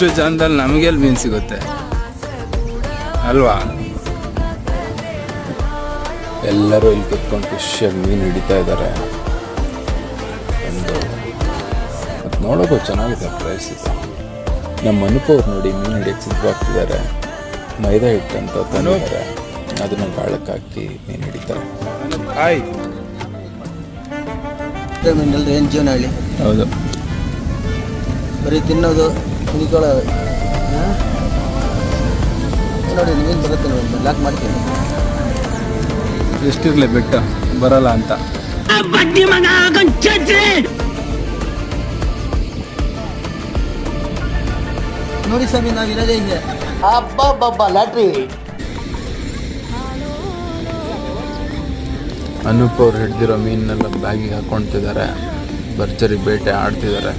ಇಷ್ಟು ಜನದಲ್ಲಿ ನಮಗೆಲ್ಲಿ ಮೀನು ಸಿಗುತ್ತೆ ಅಲ್ವಾ? ಎಲ್ಲರೂ ಇಲ್ಲಿ ಕುತ್ಕೊಂಡು ಖುಷಿಯಾಗಿ ಮೀನು ಹಿಡಿತಾ ಇದ್ದಾರೆ. ಒಂದು ಮತ್ತು ನೋಡೋದು ಚೆನ್ನಾಗಿದೆ ಪ್ರೈಸ್ ಇದು. ನಮ್ಮ ಅನುಪವ್ರು ನೋಡಿ ಮೀನು ಹಿಡಿಯೋಕ್ಕೆ ಸಿದ್ಧವಾಗ್ತಿದ್ದಾರೆ. ಮೈದಾ ಹಿಟ್ಟು ಅಂತ ತಂದಿದ್ದಾರೆ, ಅದನ್ನು ಗಾಳಕ್ಕೆ ಹಾಕಿ ಮೀನು ಹಿಡಿತಾರೆ. ಮೀನಲ್ರಿ ಏನು ಜೀವನ ಹೇಳಿ? ಹೌದು, ಬರೀ ತಿನ್ನೋದು ಕುಣಿಕೊಳ್ಳೋದು. ನೋಡಿ ಮೀನು ಬರುತ್ತೆ ನೋಡಿ, ಲಾಕ್ ಮಾಡ್ತೀನಿ. ಎಷ್ಟಿರಲಿ ಬೆಟ್ಟ ಬರಲ್ಲ ಅಂತ. ನೋಡಿ ಸ್ವಾಮಿ, ನಾವಿರೋದೇ ಹಿಂಗೆ. ಹಬ್ಬ ಲ್ಯಾಟ್ರಿ. ಅನೂಪ್ ಅವ್ರು ಹಿಡ್ದಿರೋ ಮೀನನ್ನೆಲ್ಲ ಬ್ಯಾಗಿಗೆ ಹಾಕೊಳ್ತಿದ್ದಾರೆ. ಭರ್ಜರಿ ಬೇಟೆ ಆಡ್ತಿದ್ದಾರೆ.